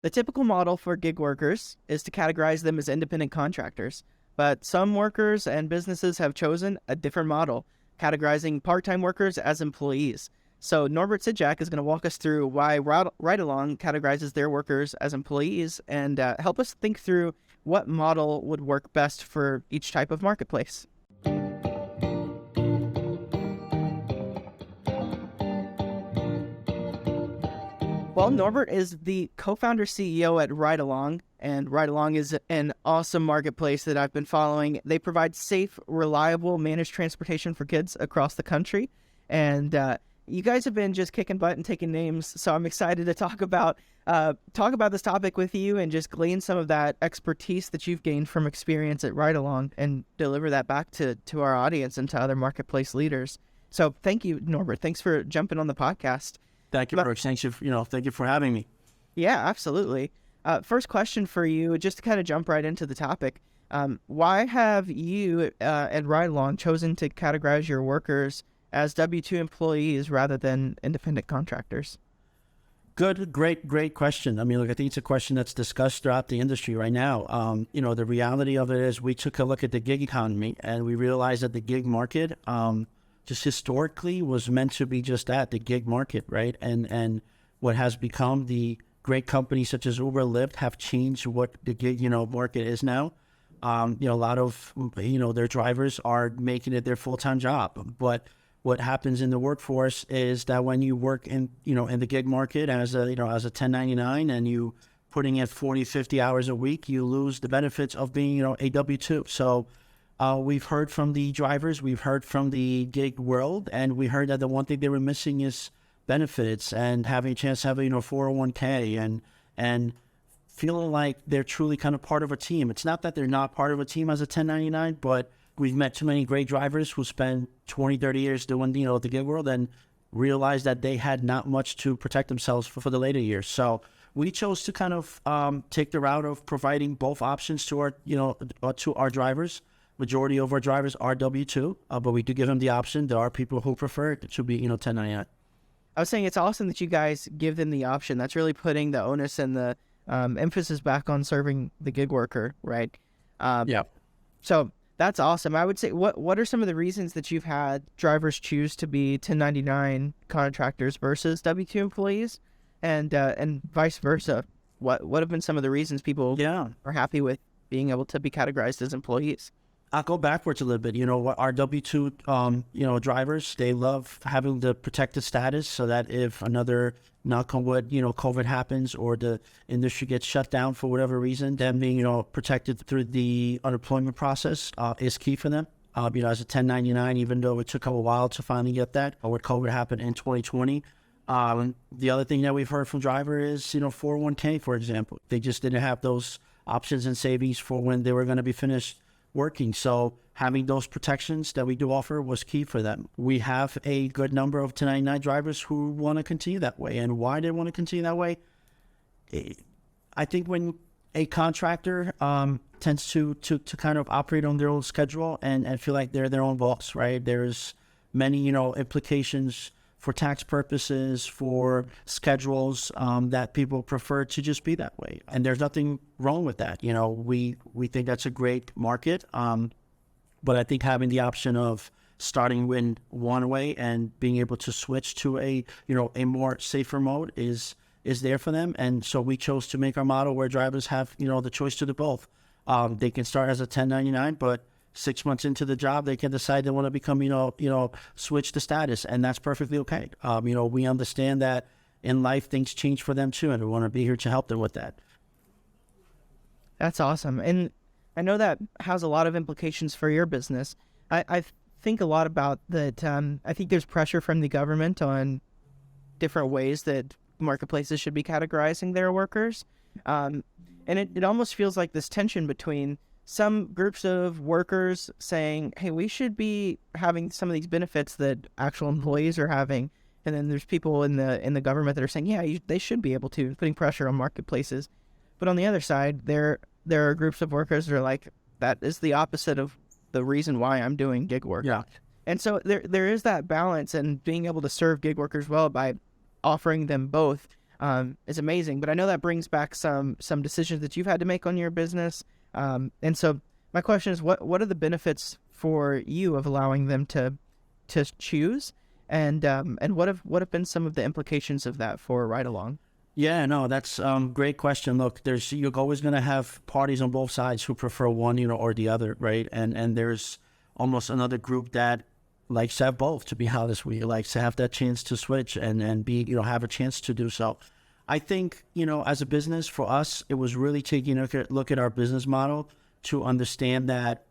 The typical model for gig workers is to categorize them as independent contractors, but some workers and businesses have chosen a different model, categorizing part-time workers as employees. So Norbert Sygdziak is going to walk us through why RideAlong categorizes their workers as employees and help us think through what model would work best for each type of marketplace. Well, Norbert is the co-founder CEO at RideAlong, and RideAlong is an awesome marketplace that I've been following. They provide safe, reliable, managed transportation for kids across the country, and you guys have been just kicking butt and taking names. So I'm excited to talk about this topic with you and just glean some of that expertise that you've gained from experience at RideAlong and deliver that back to our audience and to other marketplace leaders. So thank you, Norbert. Thanks for jumping on the podcast. Thank you, Brooks. Thank you for having me. Yeah, absolutely. First question for you, just to kind of jump right into the topic. Why have you at RideAlong chosen to categorize your workers as W-2 employees rather than independent contractors? Great question. I mean, look, I think it's a question that's discussed throughout the industry right now. The reality of it is we took a look at the gig economy and we realized that the gig market, just historically was meant to be just that, the gig market, right? And what has become the great companies such as Uber, Lyft have changed what the gig, market is now. A lot of, their drivers are making it their full-time job. But what happens in the workforce is that when you work in the gig market as a 1099 and you putting in 40, 50 hours a week, you lose the benefits of being, a W-2. So we've heard from the drivers, we've heard from the gig world, and we heard that the one thing they were missing is benefits and having a chance to have a 401k and feeling like they're truly kind of part of a team. It's not that they're not part of a team as a 1099, but we've met too many great drivers who spend 20, 30 years doing the gig world and realized that they had not much to protect themselves for the later years. So we chose to kind of take the route of providing both options to our drivers. Majority of our drivers are W-2, but we do give them the option. There are people who prefer it to be, 1099. I was saying it's awesome that you guys give them the option. That's really putting the onus and the emphasis back on serving the gig worker, right? Yeah. So that's awesome. I would say, what are some of the reasons that you've had drivers choose to be 1099 contractors versus W-2 employees, and vice versa? What have been some of the reasons people are happy with being able to be categorized as employees? I'll go backwards a little bit. Our W-2, drivers, they love having the protected status so that if another, knock on wood, COVID happens or the industry gets shut down for whatever reason, them being, protected through the unemployment process is key for them. As a 1099, even though it took a while to finally get that, or what COVID happened in 2020. The other thing that we've heard from drivers is, 401k, for example. They just didn't have those options and savings for when they were going to be finished working. So having those protections that we do offer was key for them. We have a good number of 1099 drivers who want to continue that way. And why they want to continue that way? I think when a contractor tends to kind of operate on their own schedule and feel like they're their own boss, right? There's many, implications for tax purposes, for schedules, that people prefer to just be that way. And there's nothing wrong with that. We think that's a great market. But I think having the option of starting in one way and being able to switch to a more safer mode is there for them. And so we chose to make our model where drivers have, the choice to do both. They can start as a 1099, but 6 months into the job, they can decide they want to become, switch the status, and that's perfectly okay. We understand that in life things change for them too, and we want to be here to help them with that. That's awesome. And I know that has a lot of implications for your business. I think a lot about that. I think there's pressure from the government on different ways that marketplaces should be categorizing their workers. And it almost feels like this tension between some groups of workers saying, hey, we should be having some of these benefits that actual employees are having. And then there's people in the government that are saying, yeah, they should be able to, putting pressure on marketplaces. But on the other side, there are groups of workers that are like, that is the opposite of the reason why I'm doing gig work. Yeah. And so there is that balance, and being able to serve gig workers well by offering them both. is amazing. But I know that brings back some decisions that you've had to make on your business. And so my question is, what are the benefits for you of allowing them to choose, and what have been some of the implications of that for RideAlong? Yeah, no, that's great question. Look, you're always going to have parties on both sides who prefer one, or the other, right? And there's almost another group that likes to have both, to be honest with you, likes to have that chance to switch and be, have a chance to do so. I think, as a business, for us, it was really taking a look at our business model to understand that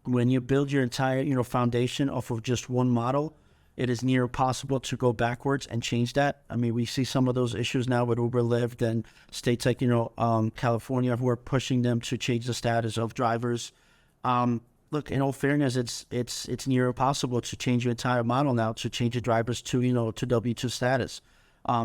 when you build your entire, foundation off of just one model, it is near impossible to go backwards and change that. I mean, we see some of those issues now with Uber, Lyft, and states like, California, who are pushing them to change the status of drivers. Look, in all fairness, it's near impossible to change your entire model now, to change your drivers to, to W-2 status.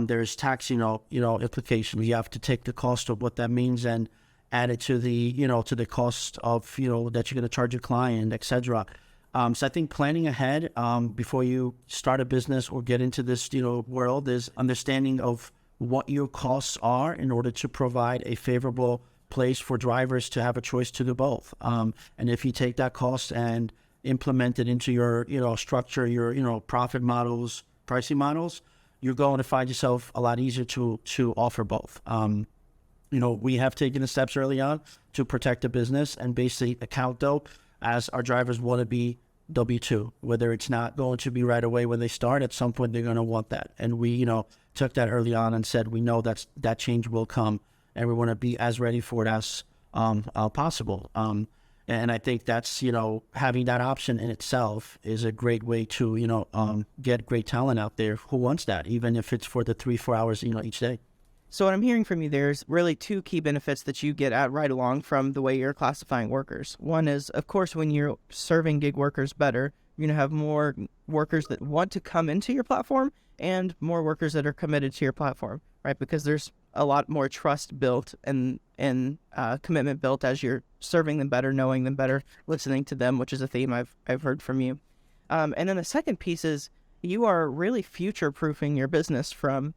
There's tax, implications. You have to take the cost of what that means and add it to the, to the cost of, that you're going to charge your client, etc. So I think planning ahead before you start a business or get into this, world, is understanding of what your costs are in order to provide a favorable place for drivers to have a choice to do both. And if you take that cost and implement it into your, structure, your, profit models, pricing models, you're going to find yourself a lot easier to offer both. We have taken the steps early on to protect the business and basically account, though, as our drivers want to be W-2, whether it's not going to be right away when they start. At some point, they're going to want that. And we, took that early on and said, we know that change will come, and we want to be as ready for it as possible. And I think that's, having that option in itself is a great way to, get great talent out there who wants that, even if it's for the 3-4 hours, each day. So what I'm hearing from you, there's really two key benefits that you get at RideAlong from the way you're classifying workers. One is, of course, when you're serving gig workers better, you're going to have more workers that want to come into your platform and more workers that are committed to your platform, right? Because there's a lot more trust built and commitment built as you're serving them better, knowing them better, listening to them, which is a theme I've heard from you. And then the second piece is you are really future-proofing your business from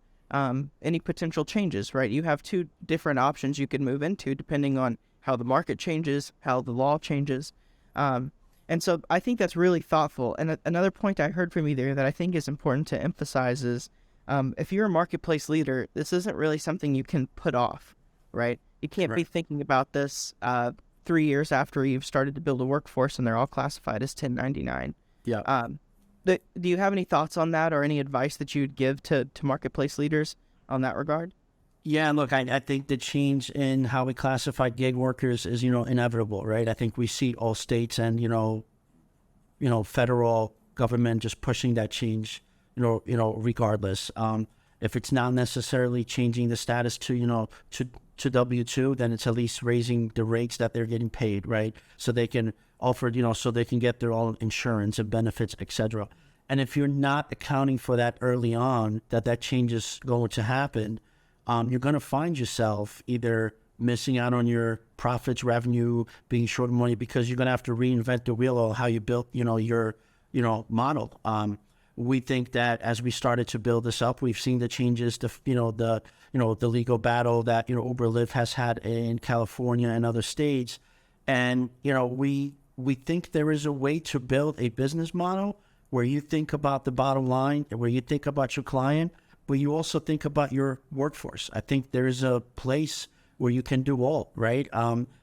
any potential changes, right? You have two different options you can move into depending on how the market changes, how the law changes. And so I think that's really thoughtful. And another point I heard from you there that I think is important to emphasize is if you're a marketplace leader, this isn't really something you can put off, right? You can't be thinking about this 3 years after you've started to build a workforce and they're all classified as 1099. Yeah. Do you have any thoughts on that or any advice that you'd give to marketplace leaders on that regard? Yeah, look, I think the change in how we classify gig workers is, inevitable, right? I think we see all states and, federal government just pushing that change, regardless. If it's not necessarily changing the status to, to W-2, then it's at least raising the rates that they're getting paid, right? So they can offer, so they can get their own insurance and benefits, etc. And if you're not accounting for that early on, that change is going to happen, you're going to find yourself either missing out on your profits, revenue, being short of money, because you're going to have to reinvent the wheel of how you built, your, model. We think that as we started to build this up, we've seen the changes, the legal battle that, Uber Lyft has had in California and other states. And, we think there is a way to build a business model where you think about the bottom line, where you think about your client, but you also think about your workforce. I think there is a place where you can do all, right?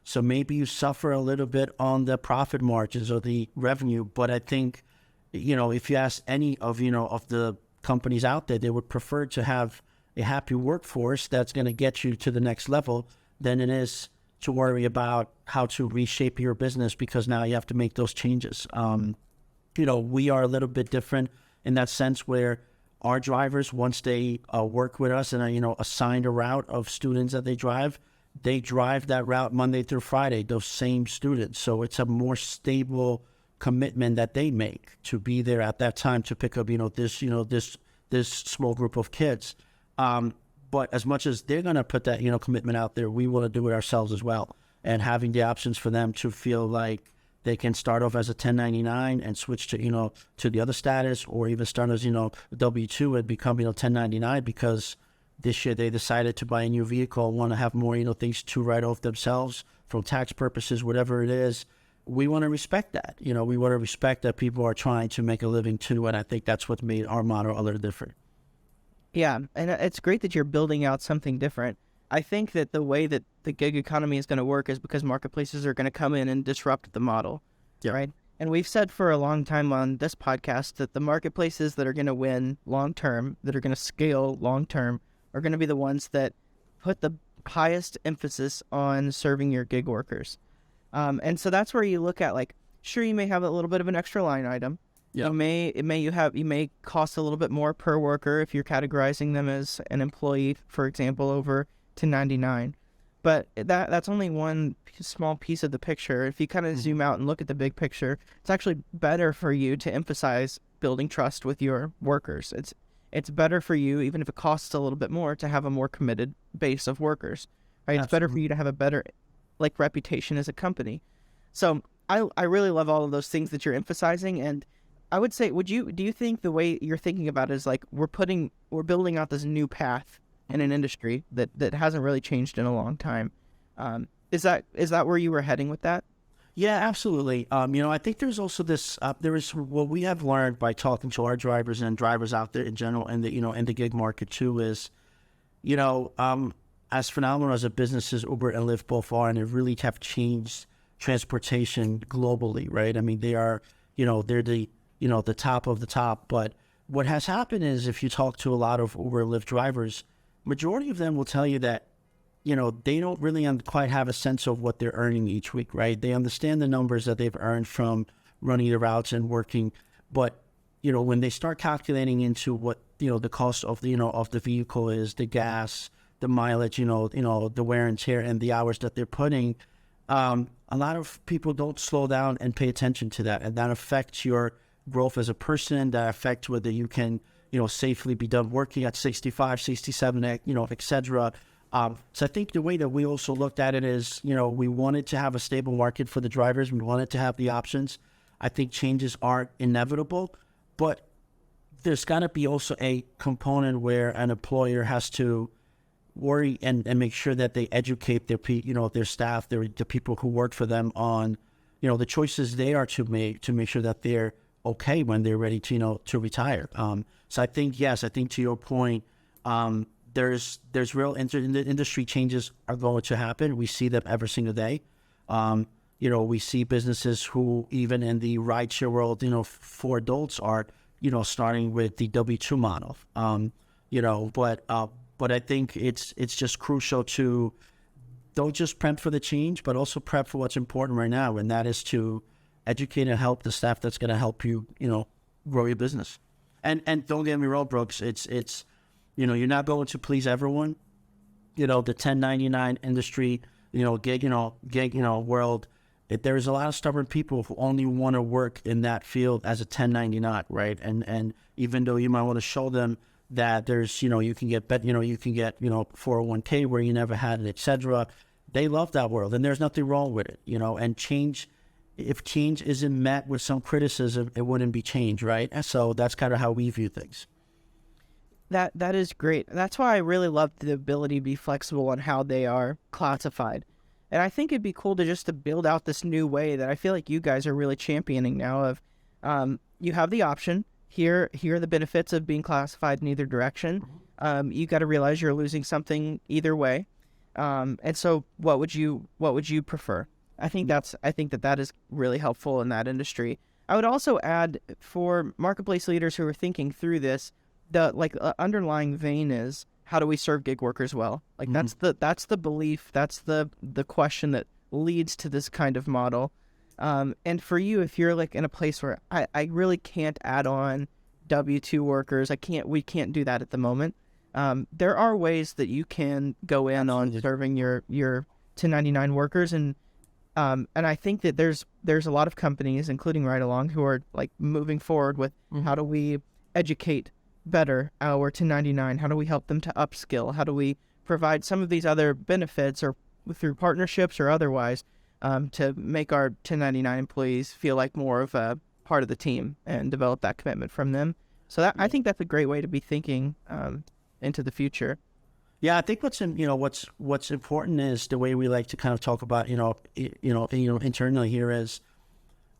So maybe you suffer a little bit on the profit margins or the revenue, but I think, if you ask any of, of the companies out there, they would prefer to have a happy workforce that's going to get you to the next level than it is to worry about how to reshape your business because now you have to make those changes. We are a little bit different in that sense where our drivers, once they work with us and are, assigned a route of students that they drive that route Monday through Friday, those same students. So it's a more stable commitment that they make to be there at that time to pick up, this small group of kids. But as much as they're going to put that, commitment out there, we want to do it ourselves as well. And having the options for them to feel like they can start off as a 1099 and switch to, to the other status, or even start as, W-2 and become, 1099 because this year they decided to buy a new vehicle, want to have more, things to write off themselves from tax purposes, whatever it is. We want to respect that. We want to respect that people are trying to make a living too. And I think that's what made our model a little different. Yeah, and it's great that you're building out something different. I think that the way that the gig economy is going to work is because marketplaces are going to come in and disrupt the model, right? And we've said for a long time on this podcast that the marketplaces that are going to win long-term, that are going to scale long-term, are going to be the ones that put the highest emphasis on serving your gig workers. And so that's where you look at, like, sure, you may have a little bit of an extra line item. Yeah. You may cost a little bit more per worker if you're categorizing them as an employee, for example, over 1099. But that's only one small piece of the picture. If you kind of zoom out and look at the big picture, it's actually better for you to emphasize building trust with your workers. It's better for you, even if it costs a little bit more, to have a more committed base of workers, right? Absolutely. It's better for you to have a better reputation as a company. So I really love all of those things that you're emphasizing. And I would say, do you think the way you're thinking about it is like we're building out this new path in an industry that hasn't really changed in a long time? Is that where you were heading with that? Yeah, absolutely. I think there's also this, there is what we have learned by talking to our drivers and drivers out there in general, and in the gig market too, is, as phenomenal as a businesses Uber and Lyft both are, and they really have changed transportation globally, right? I mean, they are, they're the top of the top. But what has happened is, if you talk to a lot of Uber and Lyft drivers, majority of them will tell you that, they don't really quite have a sense of what they're earning each week, right? They understand the numbers that they've earned from running the routes and working. But, when they start calculating into what, the cost of the vehicle is, the gas, the mileage, the wear and tear and the hours that they're putting, a lot of people don't slow down and pay attention to that. And that affects your growth as a person. That affects whether you can, safely be done working at 65, 67, et cetera. So I think the way that we also looked at it is, we wanted to have a stable market for the drivers. We wanted to have the options. I think changes are inevitable, but there's got to be also a component where an employer has to worry and make sure that they educate their staff, the people who work for them on, the choices they are to make sure that they're okay when they're ready to, to retire. So I think, yes, to your point, there's real industry changes are going to happen. We see them every single day. We see businesses who, even in the rideshare world, for adults are, starting with the W-2 model. But I think it's just crucial to don't just prep for the change, but also prep for what's important right now, and that is to educate and help the staff that's going to help you, grow your business. And don't get me wrong, Brooks. It's you're not going to please everyone. The 1099 industry, gig world. There's a lot of stubborn people who only want to work in that field as a 1099, right? And even though you might want to show them that there's, you can get 401k where you never had it, etc. They love that world, and there's nothing wrong with it, and change, if change isn't met with some criticism, it wouldn't be change, right? And so that's kind of how we view things. That is great. That's why I really love the ability to be flexible on how they are classified. And I think it'd be cool to build out this new way that I feel like you guys are really championing now of, you have the option. Here are the benefits of being classified in either direction. You got to realize you're losing something either way. And so what would you prefer? I think that is really helpful in that industry. I would also add, for marketplace leaders who are thinking through this, the underlying vein is, how do we serve gig workers well? Like, that's the belief, that's the question that leads to this kind of model. And for you, if you're in a place where I really can't add on W-2 workers, we can't do that at the moment. There are ways that you can go in on serving your 1099 workers, and I think that there's a lot of companies, including RideAlong, who are moving forward with how do we educate better our 1099? How do we help them to upskill? How do we provide some of these other benefits, or through partnerships or otherwise, to make our 1099 employees feel like more of a part of the team and develop that commitment from them? So I think that's a great way to be thinking into the future. Yeah, I think what's important is the way we like to kind of talk about internally here is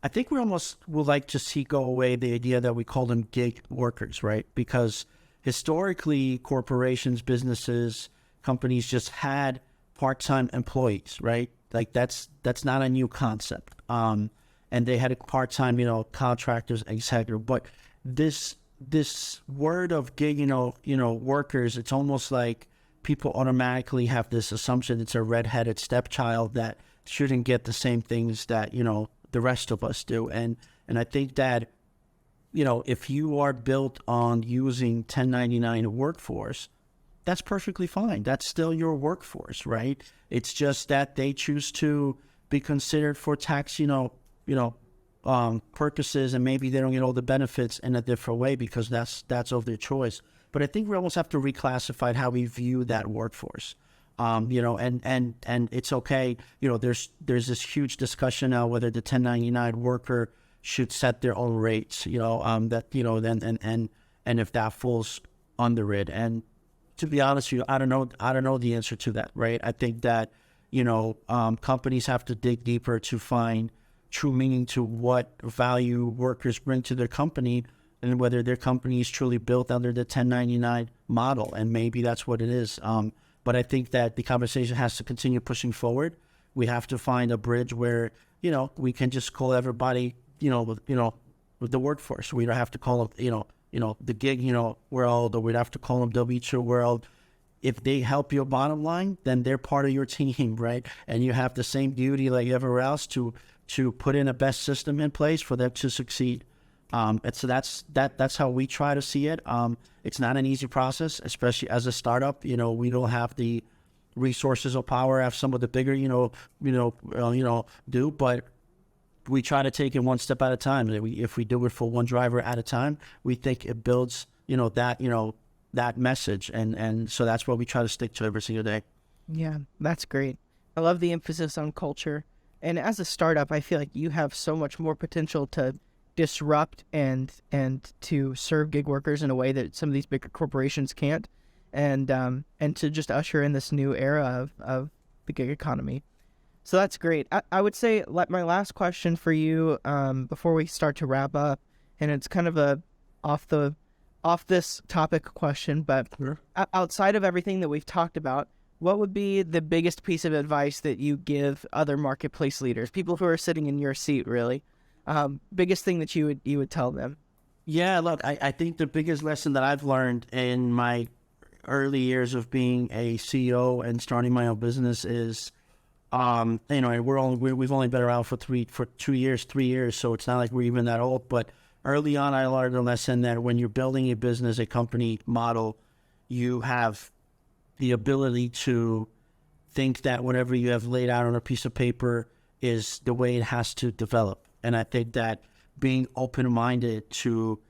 I think we almost would like to see go away the idea that we call them gig workers, right? Because historically, corporations, businesses, companies just had part-time employees, right? Like that's not a new concept. And they had a part-time, contractors, etc. But this word of gig, workers, it's almost like people automatically have this assumption it's a redheaded stepchild that shouldn't get the same things that, the rest of us do. And I think that, if you are built on using 1099 workforce, that's perfectly fine. That's still your workforce, right? It's just that they choose to be considered for tax, purposes, and maybe they don't get all the benefits in a different way because that's of their choice. But I think we almost have to reclassify how we view that workforce. And it's okay. There's this huge discussion now whether the 1099 worker should set their own rates. And if that falls under it. And to be honest with you, I don't know the answer to that. Right? I think that companies have to dig deeper to find true meaning to what value workers bring to their company, and whether their company is truly built under the 1099 model. And maybe that's what it is. But I think that the conversation has to continue pushing forward. We have to find a bridge where, we can just call everybody, with the workforce. We don't have to call them, the gig, world, or we'd have to call them W-2 world. If they help your bottom line, then they're part of your team, right? And you have the same duty like everywhere else to put in a best system in place for them to succeed. And so that's how we try to see it. It's not an easy process, especially as a startup. We don't have the resources or power as some of the bigger, do. But we try to take it one step at a time. If we do it for one driver at a time, we think it builds, that message. And so that's what we try to stick to every single day. Yeah, that's great. I love the emphasis on culture. And as a startup, I feel like you have so much more potential to disrupt and to serve gig workers in a way that some of these bigger corporations can't, and to just usher in this new era of the gig economy. So that's great. I would say my last question for you before we start to wrap up, and it's kind of a off this topic question, but Sure. Outside of everything that we've talked about, what would be the biggest piece of advice that you give other marketplace leaders, people who are sitting in your seat, really? Biggest thing that you would tell them? Yeah, look, I think the biggest lesson that I've learned in my early years of being a CEO and starting my own business is, we've only been around for 3 years, so it's not like we're even that old. But early on, I learned a lesson that when you're building a business, a company model, you have the ability to think that whatever you have laid out on a piece of paper is the way it has to develop. And I think that being open-minded to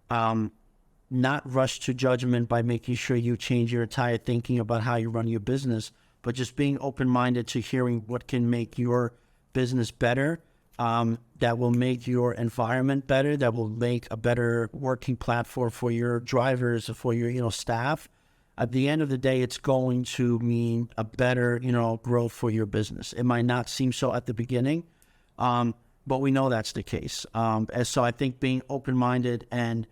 not rush to judgment by making sure you change your entire thinking about how you run your business, but just being open-minded to hearing what can make your business better, that will make your environment better, that will make a better working platform for your drivers, for your staff. At the end of the day, it's going to mean a better growth for your business. It might not seem so at the beginning, but we know that's the case. And so I think being open-minded and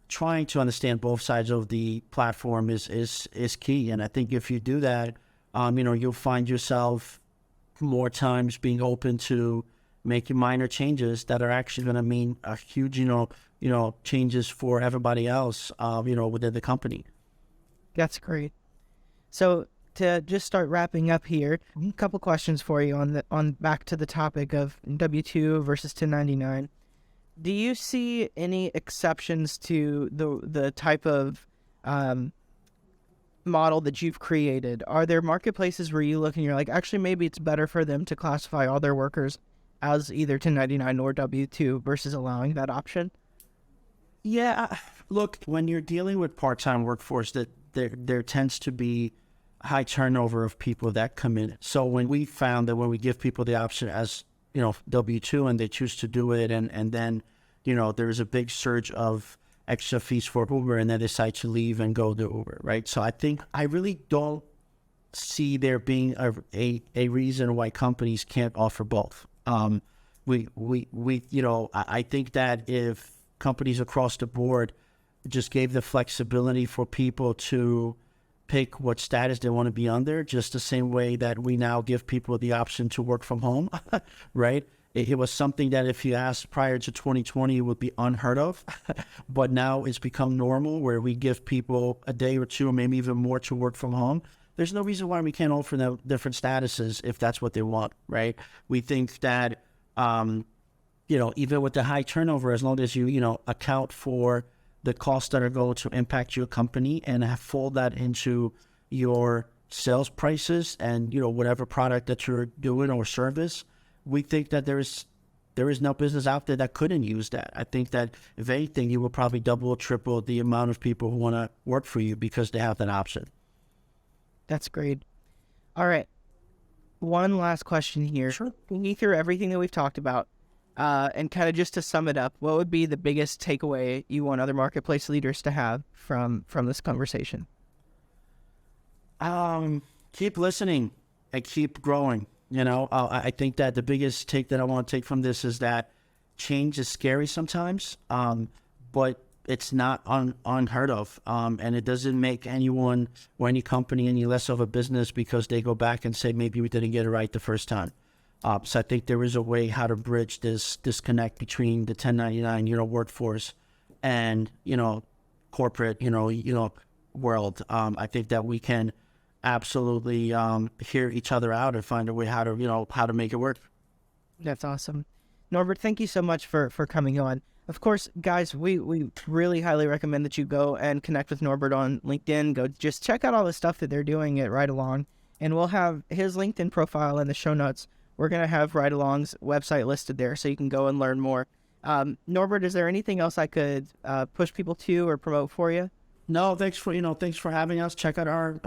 trying to understand both sides of the platform is key. And I think if you do that, you'll find yourself more times being open to making minor changes that are actually going to mean a huge, changes for everybody else, within the company. That's great. So to just start wrapping up here, a couple questions for you on back to the topic of W-2 versus 1099. Do you see any exceptions to the type of model that you've created? Are there marketplaces where you look and you're like, actually, maybe it's better for them to classify all their workers as either 1099 or W-2 versus allowing that option? Yeah, look, when you're dealing with part-time workforce, that there tends to be high turnover of people that come in. So when we found that when we give people the option as, W-2 and they choose to do it, and then, there's a big surge of extra fees for Uber and they decide to leave and go to Uber, right? So I think I really don't see there being a reason why companies can't offer both. I think that if companies across the board just gave the flexibility for people to pick what status they want to be under, just the same way that we now give people the option to work from home, right? It was something that if you asked prior to 2020, it would be unheard of. But now it's become normal where we give people a day or two or maybe even more to work from home. There's no reason why we can't offer them different statuses if that's what they want, right? We think that, even with the high turnover, as long as you account for the costs that are going to impact your company and fold that into your sales prices and, whatever product that you're doing or service, we think that there is no business out there that couldn't use that. I think that if anything, you will probably double or triple the amount of people who want to work for you because they have that option. That's great. All right. One last question here. Sure. Going through everything that we've talked about, and kind of just to sum it up, what would be the biggest takeaway you want other marketplace leaders to have from this conversation? Keep listening and keep growing. I think that the biggest take that I want to take from this is that change is scary sometimes, but it's not unheard of. And it doesn't make anyone or any company any less of a business because they go back and say, maybe we didn't get it right the first time. So I think there is a way how to bridge this disconnect between the 1099, workforce and, corporate, world. I think that we can absolutely hear each other out and find a way how to make it work. That's awesome. Norbert, thank you so much for coming on. Of course, guys, we really highly recommend that you go and connect with Norbert on LinkedIn. Go just check out all the stuff that they're doing at RideAlong, and we'll have his LinkedIn profile in the show notes. We're going to have RideAlong's website listed there so you can go and learn more. Norbert, is there anything else I could push people to or promote for you? No, thanks for having us. Check out our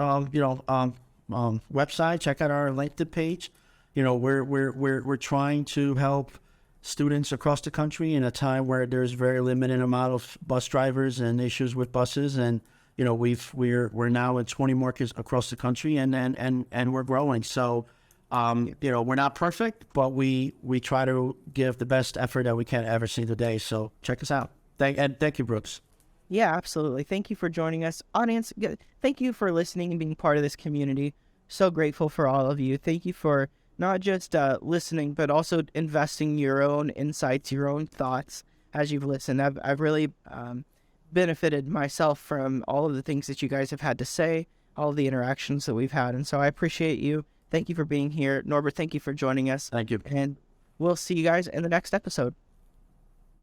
website. Check out our LinkedIn page. We're trying to help students across the country in a time where there's very limited amount of bus drivers and issues with buses, and we're now in 20 markets across the country, and we're growing. So we're not perfect, but we try to give the best effort that we can every single day. So check us out. Thank you, Brooks. Yeah, absolutely. Thank you for joining us. Audience, thank you for listening and being part of this community. So grateful for all of you. Thank you for not just listening, but also investing your own insights, your own thoughts as you've listened. I've really benefited myself from all of the things that you guys have had to say, all of the interactions that we've had. And so I appreciate you. Thank you for being here. Norbert, thank you for joining us. Thank you. And we'll see you guys in the next episode.